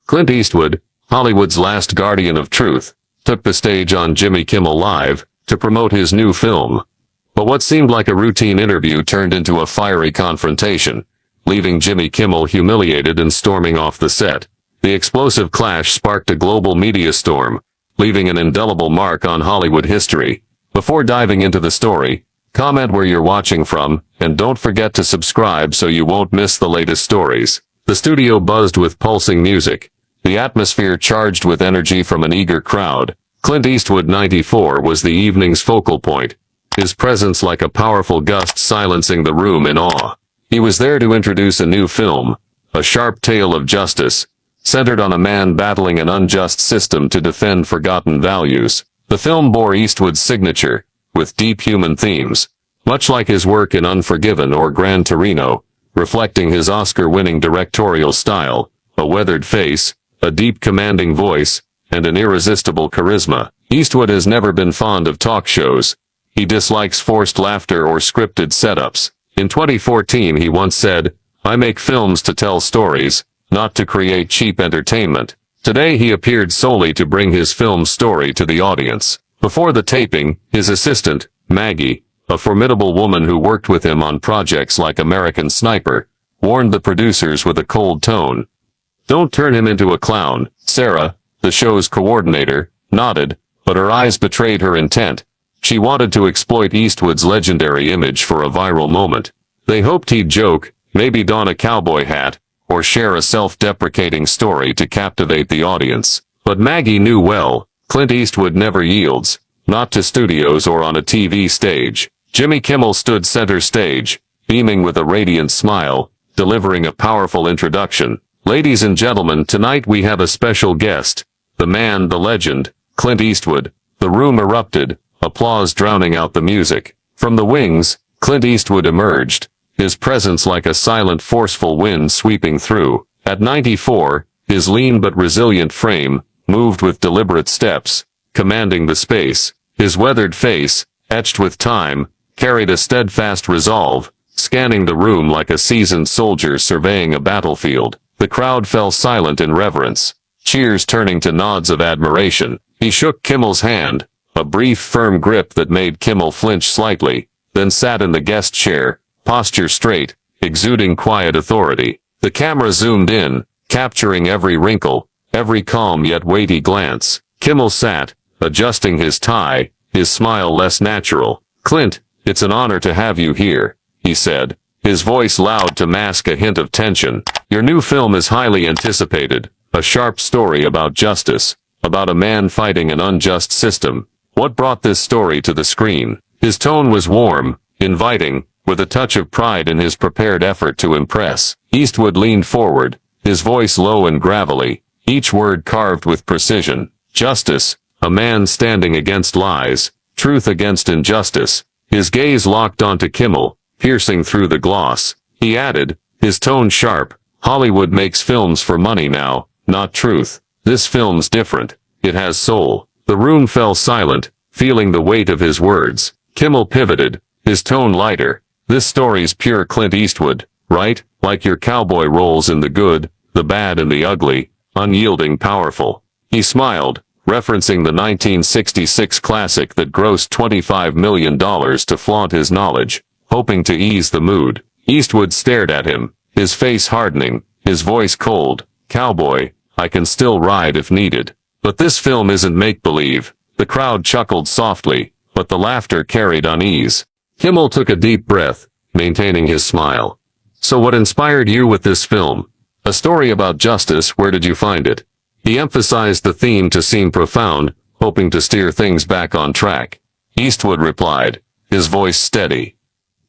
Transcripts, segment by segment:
Clint Eastwood, Hollywood's last guardian of truth, took the stage on Jimmy Kimmel Live to promote his new film. But what seemed like a routine interview turned into a fiery confrontation, leaving Jimmy Kimmel humiliated and storming off the set. The explosive clash sparked a global media storm, leaving an indelible mark on Hollywood history. Before diving into the story, comment where you're watching from, and don't forget to subscribe so you won't miss the latest stories. The studio buzzed with pulsing music, the atmosphere charged with energy from an eager crowd. Clint Eastwood, 94, was the evening's focal point, his presence like a powerful gust silencing the room in awe. He was there to introduce a new film, a sharp tale of justice, centered on a man battling an unjust system to defend forgotten values. The film bore Eastwood's signature, with deep human themes, much like his work in Unforgiven or Gran Torino, reflecting his Oscar-winning directorial style, a weathered face, a deep commanding voice, and an irresistible charisma. Eastwood has never been fond of talk shows. He dislikes forced laughter or scripted setups. In 2014 he once said, "I make films to tell stories, not to create cheap entertainment." Today he appeared solely to bring his film's story to the audience. Before the taping, his assistant, Maggie, a formidable woman who worked with him on projects like American Sniper, warned the producers with a cold tone. "Don't turn him into a clown." Sarah, the show's coordinator, nodded, but her eyes betrayed her intent. She wanted to exploit Eastwood's legendary image for a viral moment. They hoped he'd joke, maybe don a cowboy hat, or share a self-deprecating story to captivate the audience. But Maggie knew well, Clint Eastwood never yields, not to studios or on a TV stage. Jimmy Kimmel stood center stage, beaming with a radiant smile, delivering a powerful introduction. "Ladies and gentlemen, tonight we have a special guest, the man, the legend, Clint Eastwood." The room erupted, applause drowning out the music. From the wings, Clint Eastwood emerged, his presence like a silent, forceful wind sweeping through. At 94, his lean but resilient frame moved with deliberate steps, commanding the space. His weathered face, etched with time, carried a steadfast resolve, scanning the room like a seasoned soldier surveying a battlefield. The crowd fell silent in reverence, cheers turning to nods of admiration. He shook Kimmel's hand, a brief, firm grip that made Kimmel flinch slightly, then sat in the guest chair, posture straight, exuding quiet authority. The camera zoomed in, capturing every wrinkle, every calm yet weighty glance. Kimmel sat, adjusting his tie, his smile less natural. "Clint, it's an honor to have you here," he said, his voice loud to mask a hint of tension. "Your new film is highly anticipated, a sharp story about justice, about a man fighting an unjust system. What brought this story to the screen?" His tone was warm, inviting, with a touch of pride in his prepared effort to impress. Eastwood leaned forward, his voice low and gravelly, each word carved with precision. "Justice, a man standing against lies, truth against injustice." His gaze locked onto Kimmel, piercing through the gloss. He added, his tone sharp, "Hollywood makes films for money now, not truth. This film's different. It has soul." The room fell silent, feeling the weight of his words. Kimmel pivoted, his tone lighter. "This story's pure Clint Eastwood, right? Like your cowboy roles in the good, the bad and the ugly, unyielding, powerful." He smiled, referencing the 1966 classic that grossed $25 million to flaunt his knowledge, hoping to ease the mood. Eastwood stared at him, his face hardening, his voice cold. "Cowboy, I can still ride if needed. But this film isn't make-believe." The crowd chuckled softly, but the laughter carried unease. Kimmel took a deep breath, maintaining his smile. "So what inspired you with this film? A story about justice, where did you find it?" He emphasized the theme to seem profound, hoping to steer things back on track. Eastwood replied, his voice steady.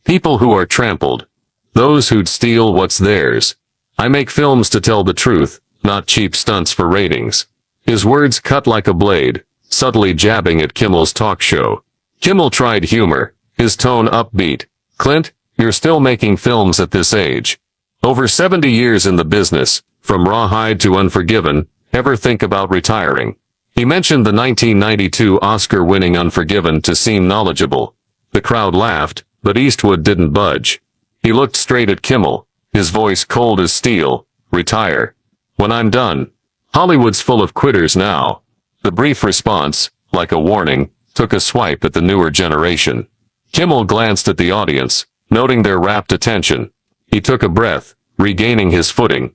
"People who are trampled. Those who'd steal what's theirs. I make films to tell the truth, not cheap stunts for ratings." His words cut like a blade, subtly jabbing at Kimmel's talk show. Kimmel tried humor, his tone upbeat. "Clint, you're still making films at this age. Over 70 years in the business, from Rawhide to Unforgiven, ever think about retiring?" He mentioned the 1992 Oscar-winning Unforgiven to seem knowledgeable. The crowd laughed, but Eastwood didn't budge. He looked straight at Kimmel, his voice cold as steel. "Retire. When I'm done. Hollywood's full of quitters now. The brief response, like a warning, took a swipe at the newer generation. Kimmel glanced at the audience, noting their rapt attention. He took a breath, regaining his footing.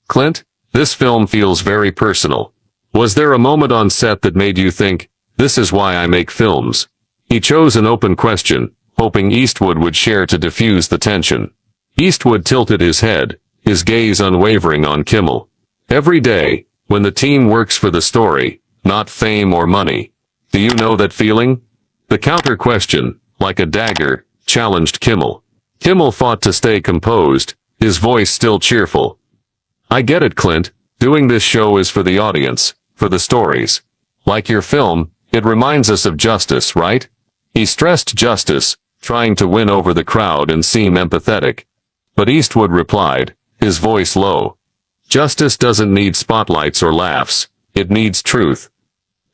Clint, this film feels very personal. Was there a moment on set that made you think, this is why I make films? He chose an open question, hoping Eastwood would share to diffuse the tension. Eastwood tilted his head, his gaze unwavering on Kimmel. Every day, when the team works for the story, not fame or money. Do you know that feeling? The counter question, like a dagger, challenged Kimmel. Kimmel fought to stay composed, his voice still cheerful. I get it, Clint. Doing this show is for the audience, for the stories. Like your film, it reminds us of justice, right? He stressed justice, trying to win over the crowd and seem empathetic. But Eastwood replied, his voice low. Justice doesn't need spotlights or laughs. It needs truth.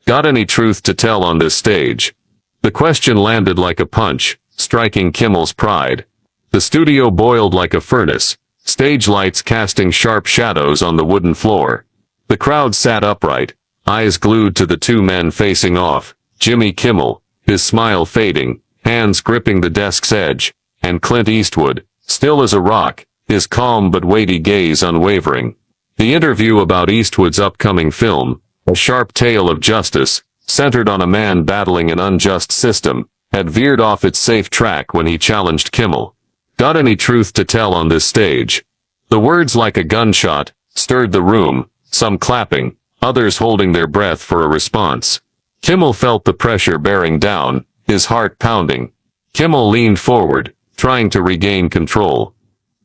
Got any truth to tell on this stage? The question landed like a punch, striking Kimmel's pride. The studio boiled like a furnace, stage lights casting sharp shadows on the wooden floor. The crowd sat upright, eyes glued to the two men facing off, Jimmy Kimmel, his smile fading, hands gripping the desk's edge, and Clint Eastwood, still as a rock, his calm but weighty gaze unwavering. The interview about Eastwood's upcoming film, a sharp tale of justice, centered on a man battling an unjust system, had veered off its safe track when he challenged Kimmel. Got any truth to tell on this stage? The words like a gunshot stirred the room, some clapping, others holding their breath for a response. Kimmel felt the pressure bearing down, his heart pounding. Kimmel leaned forward, trying to regain control.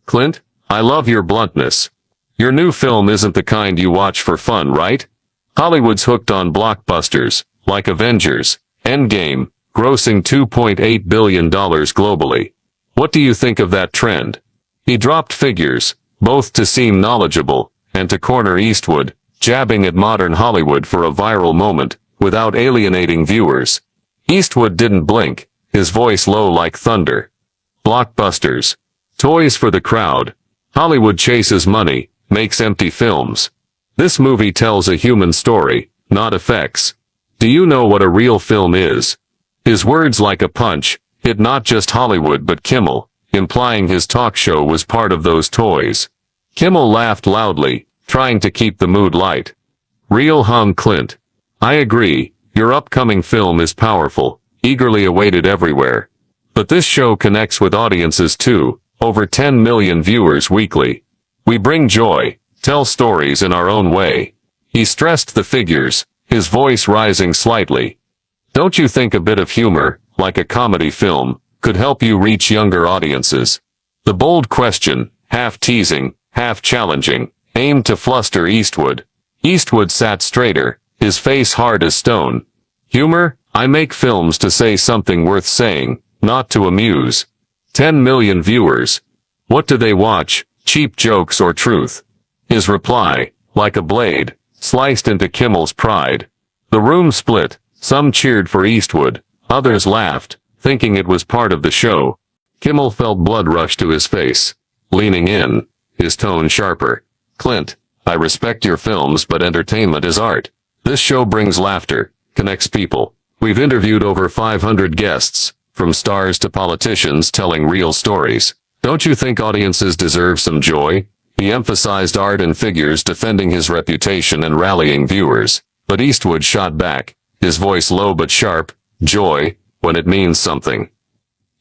Clint, I love your bluntness. Your new film isn't the kind you watch for fun, right? Hollywood's hooked on blockbusters, like Avengers, Endgame, grossing $2.8 billion globally. What do you think of that trend? He dropped figures, both to seem knowledgeable, and to corner Eastwood, jabbing at modern Hollywood for a viral moment, without alienating viewers. Eastwood didn't blink, his voice low like thunder. Blockbusters. Toys for the crowd. Hollywood chases money, makes empty films. This movie tells a human story, not effects. Do you know what a real film is? His words like a punch, hit not just Hollywood but Kimmel, implying his talk show was part of those toys. Kimmel laughed loudly, trying to keep the mood light. Real hung Clint. I agree, your upcoming film is powerful, eagerly awaited everywhere. But this show connects with audiences too, over 10 million viewers weekly. We bring joy, tell stories in our own way. He stressed the figures, his voice rising slightly. Don't you think a bit of humor, like a comedy film, could help you reach younger audiences? The bold question, half teasing, half challenging, aimed to fluster Eastwood. Eastwood sat straighter, his face hard as stone. Humor? I make films to say something worth saying, not to amuse. 10 million viewers. What do they watch, cheap jokes or truth? His reply, like a blade, sliced into Kimmel's pride. The room split, some cheered for Eastwood, others laughed, thinking it was part of the show. Kimmel felt blood rush to his face. Leaning in, his tone sharper. Clint, I respect your films but entertainment is art. This show brings laughter, connects people. We've interviewed over 500 guests, from stars to politicians telling real stories. Don't you think audiences deserve some joy? He emphasized art and figures, defending his reputation and rallying viewers. But Eastwood shot back, his voice low but sharp, joy, when it means something.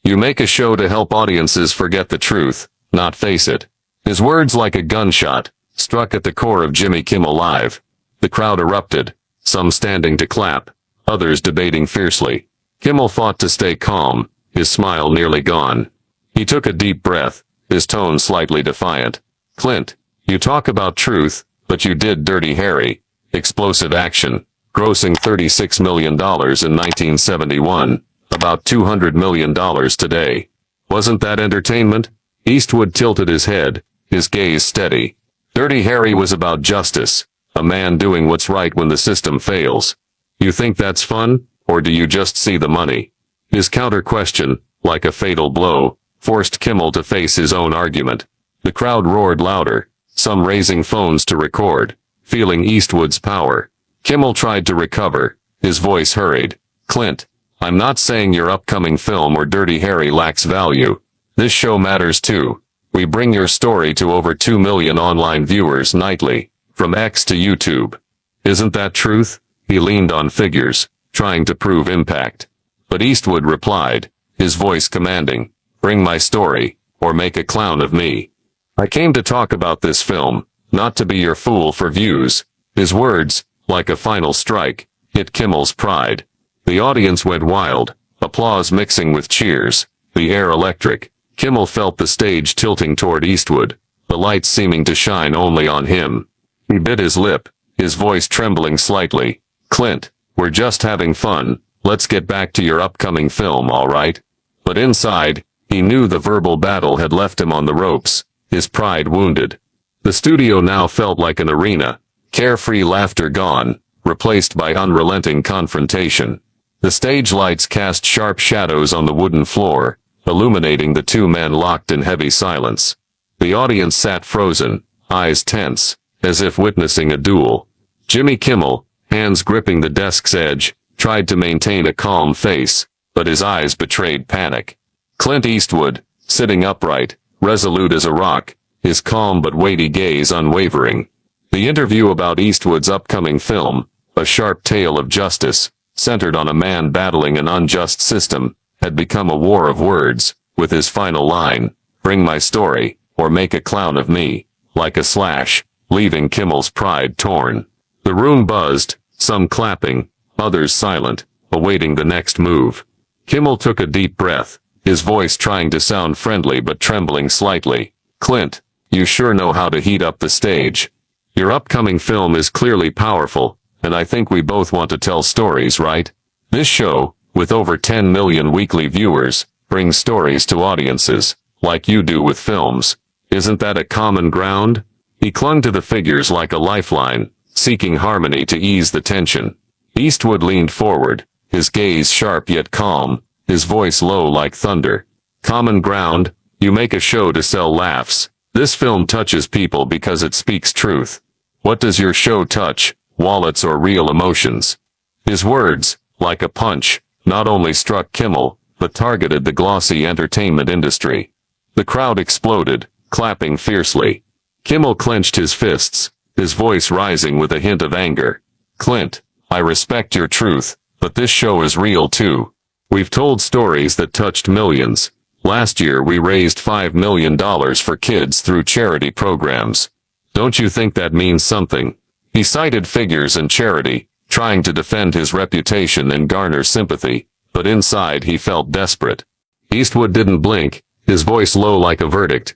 You make a show to help audiences forget the truth, not face it. His words like a gunshot, struck at the core of Jimmy Kimmel Live. The crowd erupted, some standing to clap, others debating fiercely. Kimmel fought to stay calm, his smile nearly gone. He took a deep breath, his tone slightly defiant. Clint, you talk about truth, but you did Dirty Harry. Explosive action, grossing $36 million in 1971, about $200 million today. Wasn't that entertainment? Eastwood tilted his head, his gaze steady. Dirty Harry was about justice, a man doing what's right when the system fails. You think that's fun, or do you just see the money? His counter question, like a fatal blow, forced Kimmel to face his own argument. The crowd roared louder, some raising phones to record. feeling Eastwood's power. Kimmel tried to recover. His voice hurried. Clint, I'm not saying your upcoming film or Dirty Harry lacks value. This show matters too. We bring your story to over 2 million online viewers nightly, from X to YouTube. Isn't that truth? He leaned on figures, trying to prove impact. But Eastwood replied, his voice commanding, bring my story, or make a clown of me. I came to talk about this film, not to be your fool for views. His words, like a final strike, hit Kimmel's pride. The audience went wild, applause mixing with cheers, the air electric. Kimmel felt the stage tilting toward Eastwood, the lights seeming to shine only on him. He bit his lip, his voice trembling slightly. Clint, we're just having fun. Let's get back to your upcoming film, all right? But inside, he knew the verbal battle had left him on the ropes, his pride wounded. The studio now felt like an arena, carefree laughter gone, replaced by unrelenting confrontation. The stage lights cast sharp shadows on the wooden floor, illuminating the two men locked in heavy silence. The audience sat frozen, eyes tense, as if witnessing a duel. Jimmy Kimmel, hands gripping the desk's edge, tried to maintain a calm face, but his eyes betrayed panic. Clint Eastwood, sitting upright, resolute as a rock, his calm but weighty gaze unwavering. The interview about Eastwood's upcoming film, A Sharp Tale of Justice, centered on a man battling an unjust system, had become a war of words, with his final line, bring my story, or make a clown of me, like a slash, leaving Kimmel's pride torn. The room buzzed, some clapping, others silent, awaiting the next move. Kimmel took a deep breath, his voice trying to sound friendly but trembling slightly. Clint, you sure know how to heat up the stage. Your upcoming film is clearly powerful, and I think we both want to tell stories, right? This show, with over 10 million weekly viewers, brings stories to audiences, like you do with films. Isn't that a common ground? He clung to the figures like a lifeline, seeking harmony to ease the tension. Eastwood leaned forward, his gaze sharp yet calm, his voice low like thunder. Common ground, you make a show to sell laughs. This film touches people because it speaks truth. What does your show touch, wallets or real emotions? His words, like a punch, not only struck Kimmel, but targeted the glossy entertainment industry. The crowd exploded, clapping fiercely. Kimmel clenched his fists, his voice rising with a hint of anger. Clint, I respect your truth, but this show is real too. We've told stories that touched millions. Last year we raised $5 million for kids through charity programs. Don't you think that means something? He cited figures and charity, trying to defend his reputation and garner sympathy, but inside he felt desperate. Eastwood didn't blink, his voice low like a verdict.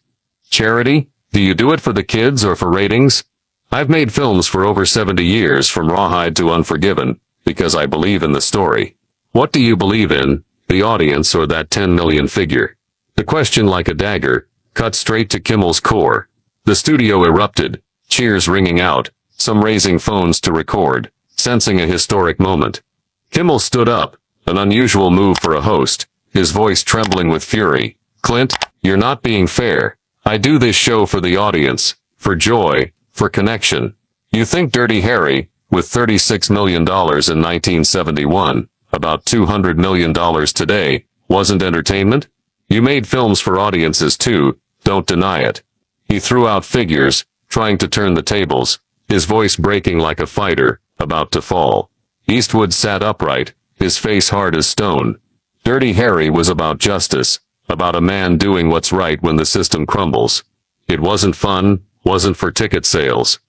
Charity? Do you do it for the kids or for ratings? I've made films for over 70 years, from Rawhide to Unforgiven, because I believe in the story. What do you believe in, the audience or that 10 million figure? The question, like a dagger, cut straight to Kimmel's core. The studio erupted, cheers ringing out, some raising phones to record, sensing a historic moment. Kimmel stood up, an unusual move for a host, his voice trembling with fury. Clint, you're not being fair. I do this show for the audience, for joy, for connection. You think Dirty Harry, with $36 million in 1971, about $200 million today, wasn't entertainment? You made films for audiences too, don't deny it. He threw out figures, trying to turn the tables, his voice breaking like a fighter, about to fall. Eastwood sat upright, his face hard as stone. Dirty Harry was about justice, about a man doing what's right when the system crumbles. It wasn't fun, wasn't for ticket sales.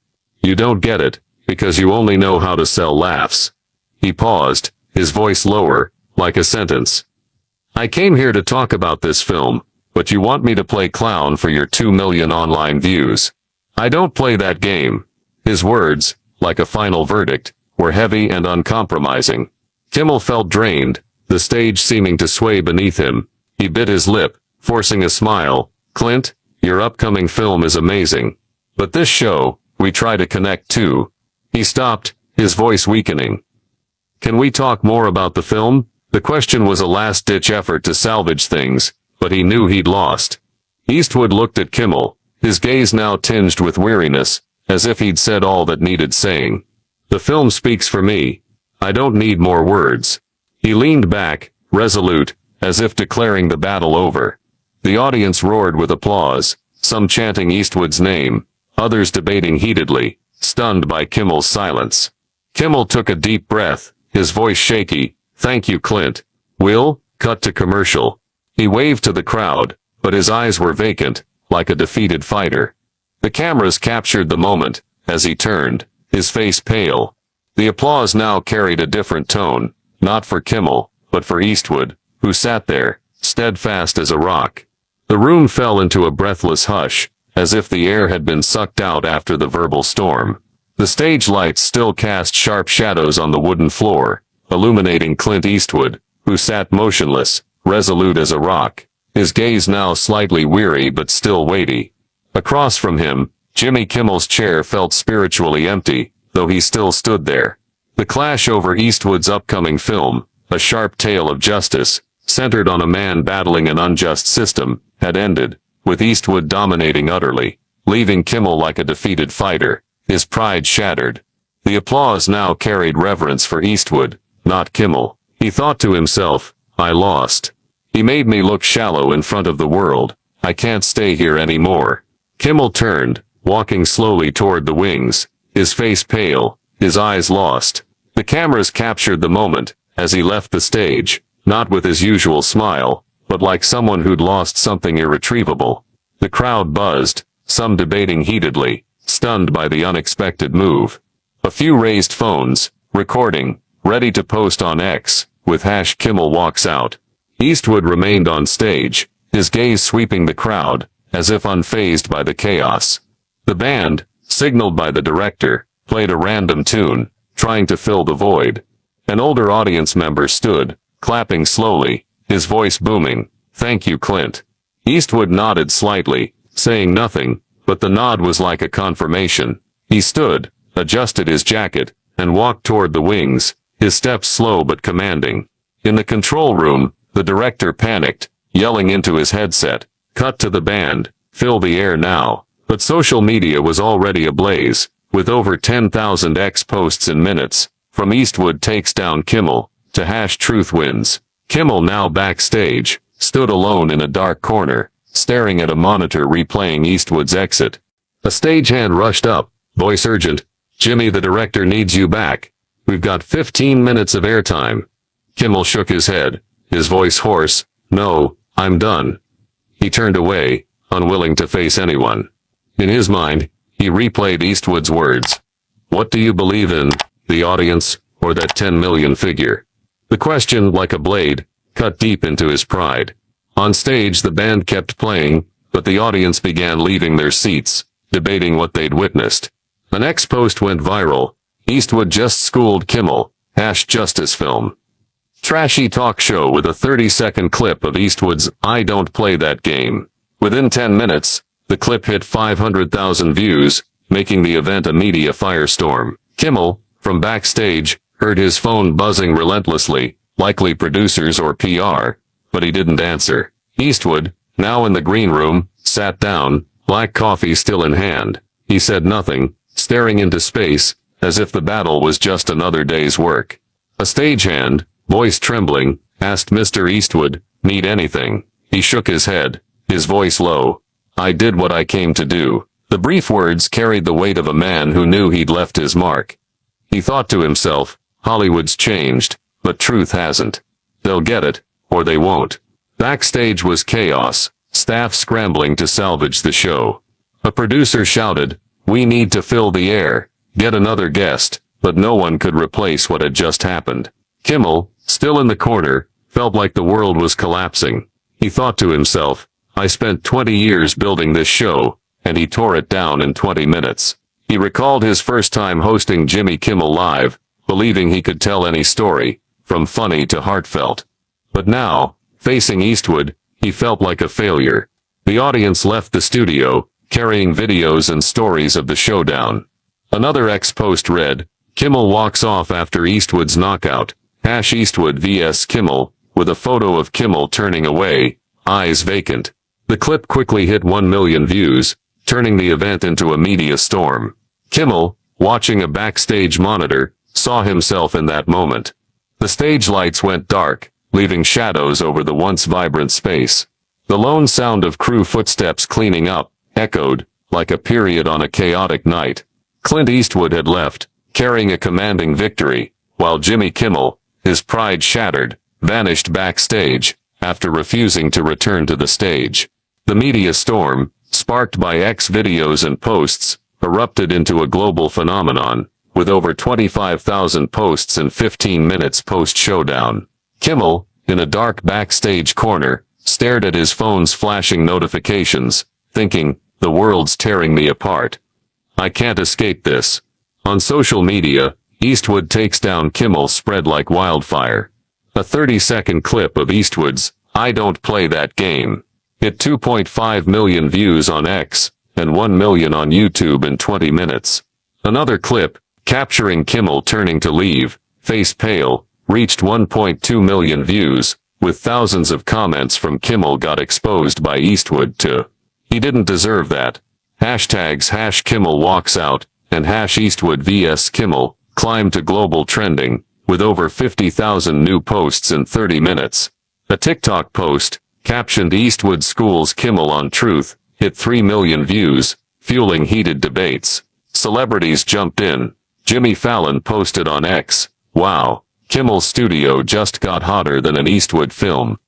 You don't get it, because you only know how to sell laughs. He paused, his voice lower, like a sentence. I came here to talk about this film, but you want me to play clown for your 2 million online views. I don't play that game. His words, like a final verdict, were heavy and uncompromising. Kimmel felt drained, the stage seeming to sway beneath him. He bit his lip, forcing a smile. Clint, your upcoming film is amazing. But this show, we try to connect too. He stopped, his voice weakening. Can we talk more about the film? The question was a last-ditch effort to salvage things, but he knew he'd lost. Eastwood looked at Kimmel, his gaze now tinged with weariness, as if he'd said all that needed saying. The film speaks for me. I don't need more words. He leaned back, resolute, as if declaring the battle over. The audience roared with applause, some chanting Eastwood's name, others debating heatedly, stunned by Kimmel's silence. Kimmel took a deep breath, his voice shaky. Thank you, Clint. Will, cut to commercial. He waved to the crowd, but his eyes were vacant, like a defeated fighter. The cameras captured the moment, as he turned, his face pale. The applause now carried a different tone, not for Kimmel, but for Eastwood, who sat there, steadfast as a rock. The room fell into a breathless hush, as if the air had been sucked out after the verbal storm. The stage lights still cast sharp shadows on the wooden floor, illuminating Clint Eastwood, who sat motionless, resolute as a rock, his gaze now slightly weary but still weighty. Across from him, Jimmy Kimmel's chair felt spiritually empty, though he still stood there. The clash over Eastwood's upcoming film, A Sharp Tale of Justice, centered on a man battling an unjust system, had ended, with Eastwood dominating utterly, leaving Kimmel like a defeated fighter, his pride shattered. The applause now carried reverence for Eastwood, not Kimmel. He thought to himself, I lost. He made me look shallow in front of the world. I can't stay here anymore. Kimmel turned, walking slowly toward the wings, his face pale, his eyes lost. The cameras captured the moment, as he left the stage, not with his usual smile, but like someone who'd lost something irretrievable. The crowd buzzed, some debating heatedly, stunned by the unexpected move. A few raised phones, recording, ready to post on X, with #Kimmel walks out. Eastwood remained on stage, his gaze sweeping the crowd, as if unfazed by the chaos. The band, signaled by the director, played a random tune, trying to fill the void. An older audience member stood, clapping slowly, his voice booming, Thank you, Clint. Eastwood nodded slightly, saying nothing, but the nod was like a confirmation. He stood, adjusted his jacket, and walked toward the wings, his steps slow but commanding. In the control room, the director panicked, yelling into his headset, Cut to the band, fill the air now. But social media was already ablaze, with over 10,000 X posts in minutes, from Eastwood takes down Kimmel, to #Truth wins. Kimmel, now backstage, stood alone in a dark corner, staring at a monitor replaying Eastwood's exit. A stagehand rushed up, voice urgent, Jimmy, the director needs you back. We've got 15 minutes of airtime. Kimmel shook his head, his voice hoarse, No, I'm done. He turned away, unwilling to face anyone. In his mind, he replayed Eastwood's words. What do you believe in, the audience, or that 10 million figure? The question, like a blade, cut deep into his pride. On stage the band kept playing, but the audience began leaving their seats, debating what they'd witnessed. An X post went viral. Eastwood just schooled Kimmel, #Justice film. Trashy talk show with a 30-second clip of Eastwood's I don't play that game. Within 10 minutes, the clip hit 500,000 views, making the event a media firestorm. Kimmel, from backstage, heard his phone buzzing relentlessly, likely producers or PR, but he didn't answer. Eastwood, now in the green room, sat down, black coffee still in hand. He said nothing, staring into space, as if the battle was just another day's work. A stagehand, voice trembling, asked Mr. Eastwood, Need anything? He shook his head, his voice low. I did what I came to do. The brief words carried the weight of a man who knew he'd left his mark. He thought to himself, Hollywood's changed, but truth hasn't. They'll get it, or they won't. Backstage was chaos, staff scrambling to salvage the show. A producer shouted, We need to fill the air, get another guest, but no one could replace what had just happened. Kimmel, still in the corner, felt like the world was collapsing. He thought to himself, I spent 20 years building this show, and he tore it down in 20 minutes. He recalled his first time hosting Jimmy Kimmel Live, believing he could tell any story, from funny to heartfelt. But now, facing Eastwood, he felt like a failure. The audience left the studio, carrying videos and stories of the showdown. Another X post read, Kimmel walks off after Eastwood's knockout, #Eastwood vs Kimmel, with a photo of Kimmel turning away, eyes vacant. The clip quickly hit 1 million views, turning the event into a media storm. Kimmel, watching a backstage monitor, saw himself in that moment. The stage lights went dark, leaving shadows over the once vibrant space. The lone sound of crew footsteps cleaning up echoed like a period on a chaotic night. Clint Eastwood had left, carrying a commanding victory, while Jimmy Kimmel, his pride shattered, vanished backstage after refusing to return to the stage. The media storm, sparked by X videos and posts, erupted into a global phenomenon, with over 25,000 posts in 15 minutes post-showdown. Kimmel, in a dark backstage corner, stared at his phone's flashing notifications, thinking, "The world's tearing me apart. I can't escape this." On social media, Eastwood takes down Kimmel spread like wildfire. A 30-second clip of Eastwood's "I don't play that game" hit 2.5 million views on X and 1 million on YouTube in 20 minutes. Another clip, capturing Kimmel turning to leave, face pale, reached 1.2 million views, with thousands of comments from Kimmel got exposed by Eastwood too. "He didn't deserve that." Hashtags #Kimmel walks out and #Eastwood vs Kimmel climbed to global trending, with over 50,000 new posts in 30 minutes. A TikTok post, captioned "Eastwood schools Kimmel on truth," hit 3 million views, fueling heated debates. Celebrities jumped in. Jimmy Fallon posted on X, "Wow, Kimmel's studio just got hotter than an Eastwood film.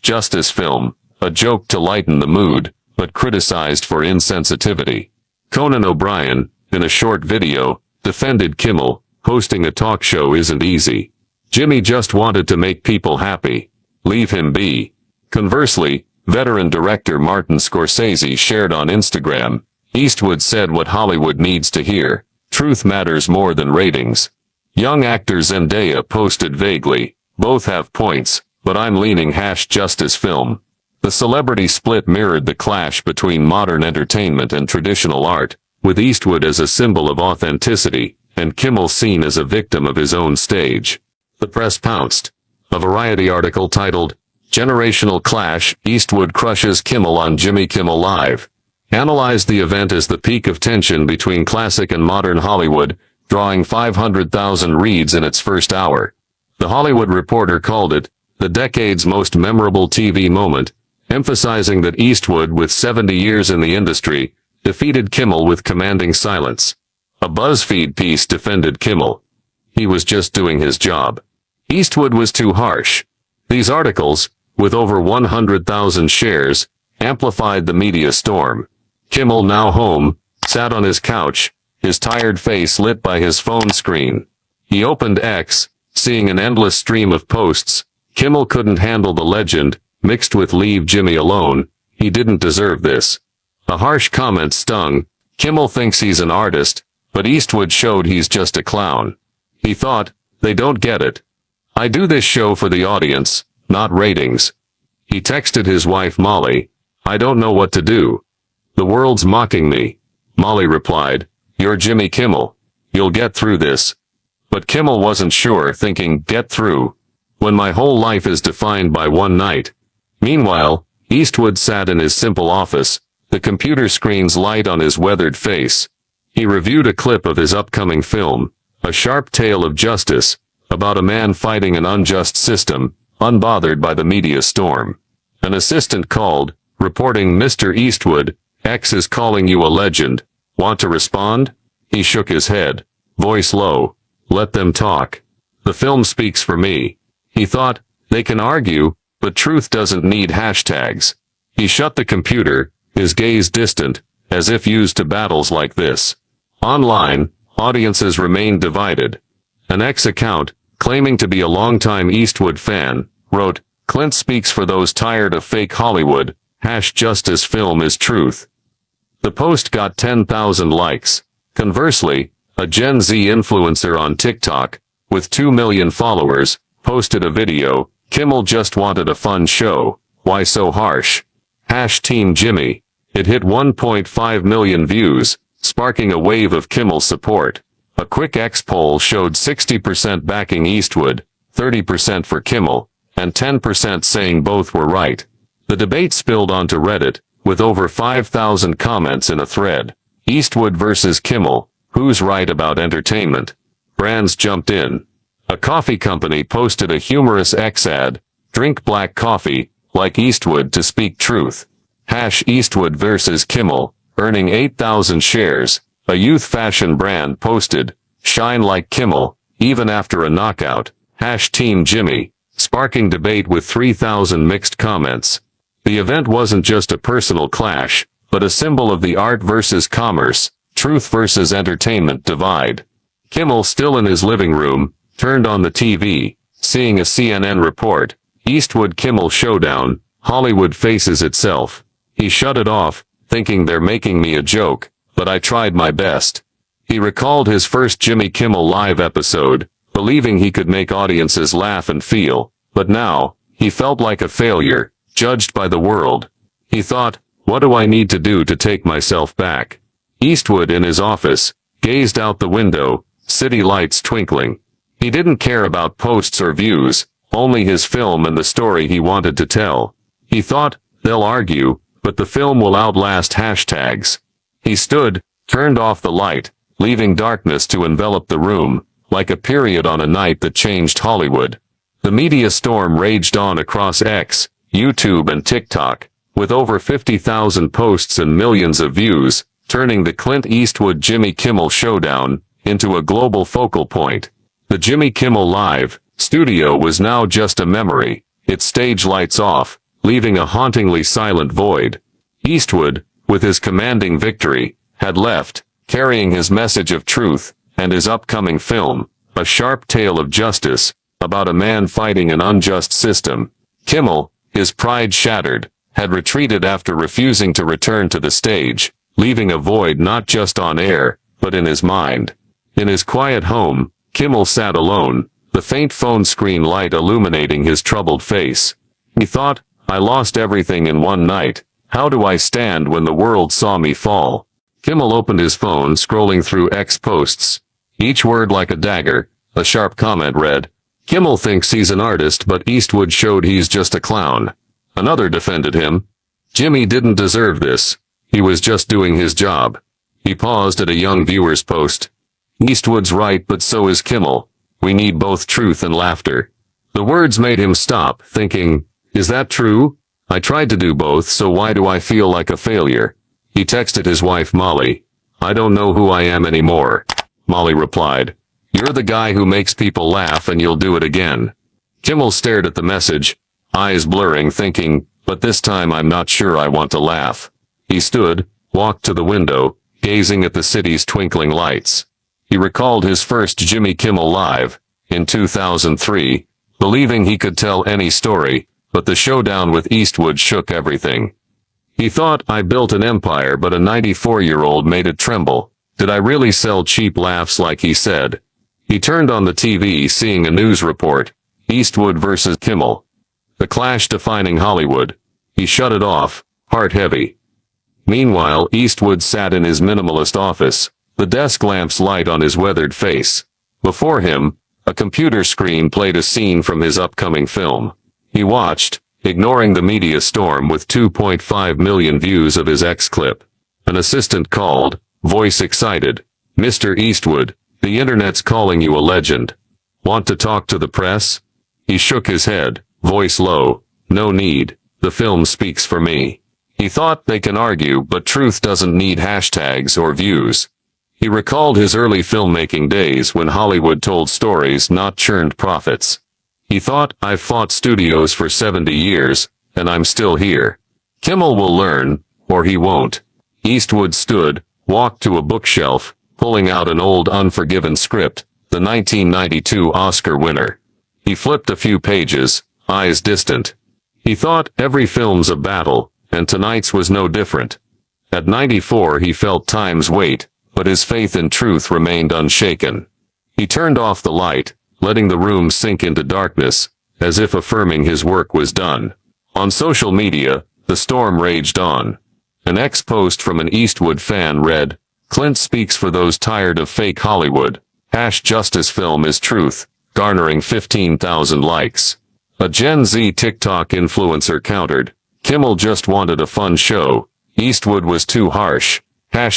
#Justice film, a joke to lighten the mood, but criticized for insensitivity." Conan O'Brien, in a short video, defended Kimmel, "Hosting a talk show isn't easy. Jimmy just wanted to make people happy. Leave him be." Conversely, veteran director Martin Scorsese shared on Instagram, "Eastwood said what Hollywood needs to hear. Truth matters more than ratings." Young actor Zendaya posted vaguely, "Both have points, but I'm leaning #Justice film." The celebrity split mirrored the clash between modern entertainment and traditional art, with Eastwood as a symbol of authenticity, and Kimmel seen as a victim of his own stage. The press pounced. A Variety article titled, "Generational Clash, Eastwood Crushes Kimmel on Jimmy Kimmel Live," analyzed the event as the peak of tension between classic and modern Hollywood, drawing 500,000 reads in its first hour. The Hollywood Reporter called it, "the decade's most memorable TV moment," emphasizing that Eastwood, with 70 years in the industry, defeated Kimmel with commanding silence. A BuzzFeed piece defended Kimmel. "He was just doing his job. Eastwood was too harsh." These articles, with over 100,000 shares, amplified the media storm. Kimmel, now home, sat on his couch, his tired face lit by his phone screen. He opened X, seeing an endless stream of posts. Kimmel couldn't handle the legend, mixed with "Leave Jimmy alone, he didn't deserve this." A harsh comment stung. Kimmel thinks he's an artist, but Eastwood showed he's just a clown. He thought, "They don't get it. I do this show for the audience, not ratings." He texted his wife Molly, "I don't know what to do. The world's mocking me." Molly replied, "You're Jimmy Kimmel. You'll get through this." But Kimmel wasn't sure, thinking, "Get through? When my whole life is defined by one night." Meanwhile, Eastwood sat in his simple office, the computer screen's light on his weathered face. He reviewed a clip of his upcoming film, A Sharp Tale of Justice, about a man fighting an unjust system, unbothered by the media storm. An assistant called, reporting, "Mr. Eastwood, X is calling you a legend. Want to respond?" He shook his head, voice low. "Let them talk. The film speaks for me." He thought, "They can argue, but truth doesn't need hashtags." He shut the computer, his gaze distant, as if used to battles like this. Online, audiences remained divided. An X account, claiming to be a longtime Eastwood fan, wrote, "Clint speaks for those tired of fake Hollywood, #Justice film is truth." The post got 10,000 likes. Conversely, a Gen Z influencer on TikTok, with 2 million followers, posted a video, "Kimmel just wanted a fun show, why so harsh?" #Team Jimmy. It hit 1.5 million views, sparking a wave of Kimmel support. A quick X poll showed 60% backing Eastwood, 30% for Kimmel, and 10% saying both were right. The debate spilled onto Reddit, with over 5,000 comments in a thread. Eastwood versus Kimmel, Who's right about entertainment? Brands jumped in. A coffee company posted a humorous X ad, drink black coffee, like Eastwood to speak truth. #Eastwood versus Kimmel, earning 8,000 shares. A youth fashion brand posted, shine like Kimmel, even after a knockout. #Team Jimmy, sparking debate with 3,000 mixed comments. The event wasn't just a personal clash, but a symbol of the art versus commerce, truth versus entertainment divide. Kimmel, still in his living room, turned on the TV, seeing a CNN report, Eastwood-Kimmel showdown, Hollywood faces itself. He shut it off, thinking they're making me a joke, but I tried my best. He recalled his first Jimmy Kimmel Live episode, believing he could make audiences laugh and feel, but now, he felt like a failure, judged by the world. He thought, what do I need to do to take myself back? Eastwood, in his office, gazed out the window, city lights twinkling. He didn't care about posts or views, only his film and the story he wanted to tell. He thought, they'll argue, but the film will outlast hashtags. He stood, turned off the light, leaving darkness to envelop the room, like a period on a night that changed Hollywood. The media storm raged on across X, YouTube and TikTok, with over 50,000 posts and millions of views, turning the Clint Eastwood Jimmy Kimmel showdown into a global focal point. The Jimmy Kimmel Live studio was now just a memory, its stage lights off, leaving a hauntingly silent void. Eastwood, with his commanding victory, had left, carrying his message of truth, and his upcoming film, a sharp tale of justice, about a man fighting an unjust system. Kimmel, his pride shattered, had retreated after refusing to return to the stage, leaving a void not just on air, but in his mind. In his quiet home, Kimmel sat alone, the faint phone screen light illuminating his troubled face. He thought, I lost everything in one night. How do I stand when the world saw me fall? Kimmel opened his phone, scrolling through X posts. Each word like a dagger. A sharp comment read, Kimmel thinks he's an artist, but Eastwood showed he's just a clown. Another defended him. Jimmy didn't deserve this. He was just doing his job. He paused at a young viewer's post. Eastwood's right, but so is Kimmel. We need both truth and laughter. The words made him stop, thinking, is that true? I tried to do both, so why do I feel like a failure? He texted his wife Molly. I don't know who I am anymore. Molly replied, you're the guy who makes people laugh and you'll do it again. Kimmel stared at the message, eyes blurring, thinking, but this time I'm not sure I want to laugh. He stood, walked to the window, gazing at the city's twinkling lights. He recalled his first Jimmy Kimmel Live, in 2003, believing he could tell any story, but the showdown with Eastwood shook everything. He thought, I built an empire, but a 94-year-old made it tremble. Did I really sell cheap laughs like he said? He turned on the TV, seeing a news report, Eastwood versus Kimmel. The clash defining Hollywood. He shut it off, heart heavy. Meanwhile, Eastwood sat in his minimalist office, the desk lamps light on his weathered face. Before him, a computer screen played a scene from his upcoming film. He watched, ignoring the media storm, with 2.5 million views of his X clip. An assistant called, voice excited. Mr. Eastwood, the internet's calling you a legend. Want to talk to the press? He shook his head, voice low. No need. The film speaks for me. He thought, they can argue, but truth doesn't need hashtags or views. He recalled his early filmmaking days when Hollywood told stories, not churned profits. He thought, I've fought studios for 70 years, and I'm still here. Kimmel will learn, or he won't. Eastwood stood, walked to a bookshelf, pulling out an old Unforgiven script, the 1992 Oscar winner. He flipped a few pages, eyes distant. He thought, every film's a battle, and tonight's was no different. At 94 he felt time's weight, but his faith in truth remained unshaken. He turned off the light, letting the room sink into darkness, as if affirming his work was done. On social media, the storm raged on. An X post from an Eastwood fan read, Clint speaks for those tired of fake Hollywood. #Justice film is truth, garnering 15,000 likes. A Gen Z TikTok influencer countered, Kimmel just wanted a fun show. Eastwood was too harsh.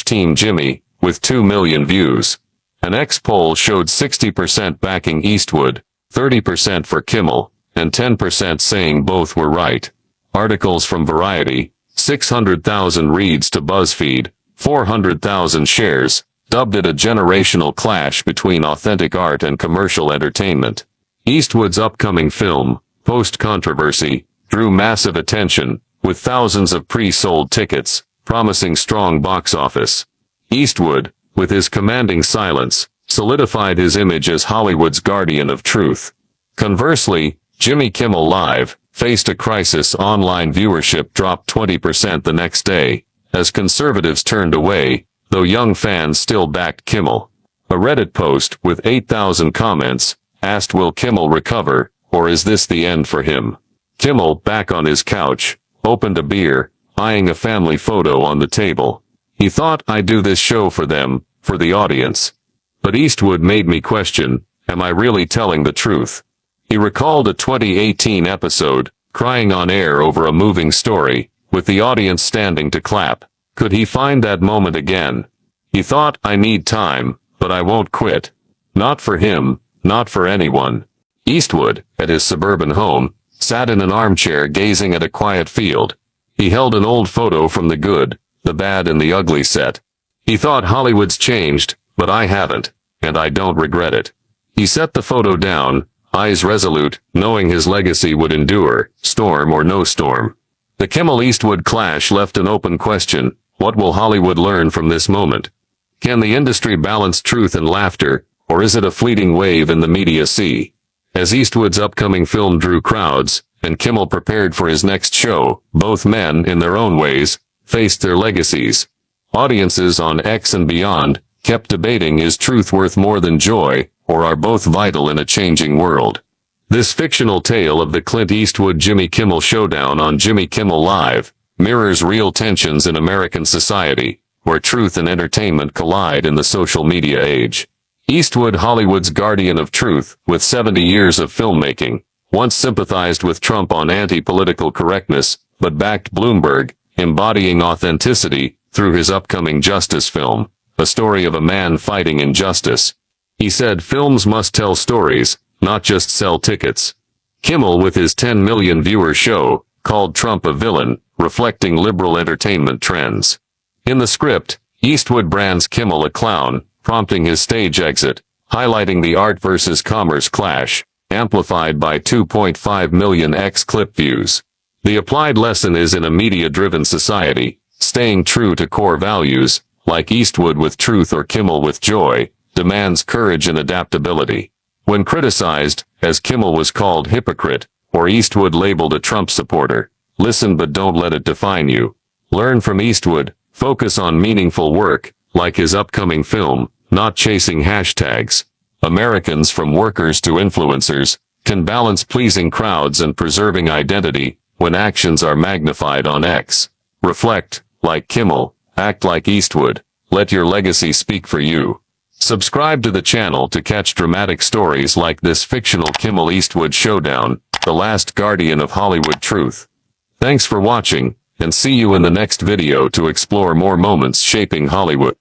#Team Jimmy, with 2 million views. An X poll showed 60% backing Eastwood, 30% for Kimmel, and 10% saying both were right. Articles from Variety, 600,000 reads to BuzzFeed, 400,000 shares, dubbed it a generational clash between authentic art and commercial entertainment. Eastwood's upcoming film, post-controversy, drew massive attention, with thousands of pre-sold tickets, promising strong box office. Eastwood, with his commanding silence, solidified his image as Hollywood's guardian of truth. Conversely, Jimmy Kimmel Live faced a crisis. Online viewership dropped 20% the next day, as conservatives turned away, though young fans still backed Kimmel. A Reddit post with 8,000 comments asked, will Kimmel recover, or is this the end for him? Kimmel, back on his couch, opened a beer, eyeing a family photo on the table. He thought, I do this show for them, for the audience. But Eastwood made me question, am I really telling the truth? He recalled a 2018 episode, crying on air over a moving story, with the audience standing to clap. Could he find that moment again? He thought, I need time, but I won't quit. Not for him, not for anyone. Eastwood, at his suburban home, sat in an armchair gazing at a quiet field. He held an old photo from the good, the bad and the ugly set. He thought, Hollywood's changed, but I haven't, and I don't regret it. He set the photo down, eyes resolute, knowing his legacy would endure, storm or no storm. The Kimmel-Eastwood clash left an open question. What will Hollywood learn from this moment? Can the industry balance truth and laughter, or is it a fleeting wave in the media sea? As Eastwood's upcoming film drew crowds, and Kimmel prepared for his next show, both men, in their own ways, faced their legacies. Audiences on X and beyond kept debating, is truth worth more than joy, or are both vital in a changing world? This fictional tale of the Clint Eastwood-Jimmy Kimmel showdown on Jimmy Kimmel Live mirrors real tensions in American society, where truth and entertainment collide in the social media age. Eastwood, Hollywood's guardian of truth, with 70 years of filmmaking, once sympathized with Trump on anti-political correctness, but backed Bloomberg, embodying authenticity through his upcoming Justice film, a story of a man fighting injustice. He said films must tell stories, not just sell tickets. Kimmel, with his 10 million viewer show, called Trump a villain, reflecting liberal entertainment trends. In the script, Eastwood brands Kimmel a clown, prompting his stage exit, highlighting the art versus commerce clash, amplified by 2.5 million X clip views. The applied lesson is, in a media-driven society, staying true to core values, like Eastwood with truth or Kimmel with joy, demands courage and adaptability. When criticized, as Kimmel was called hypocrite, or Eastwood labeled a Trump supporter, listen but don't let it define you. Learn from Eastwood, focus on meaningful work, like his upcoming film, not chasing hashtags. Americans, from workers to influencers, can balance pleasing crowds and preserving identity when actions are magnified on X. Reflect, like Kimmel, act like Eastwood, let your legacy speak for you. Subscribe to the channel to catch dramatic stories like this fictional Kimmel-Eastwood showdown, the last guardian of Hollywood truth. Thanks for watching, and see you in the next video to explore more moments shaping Hollywood.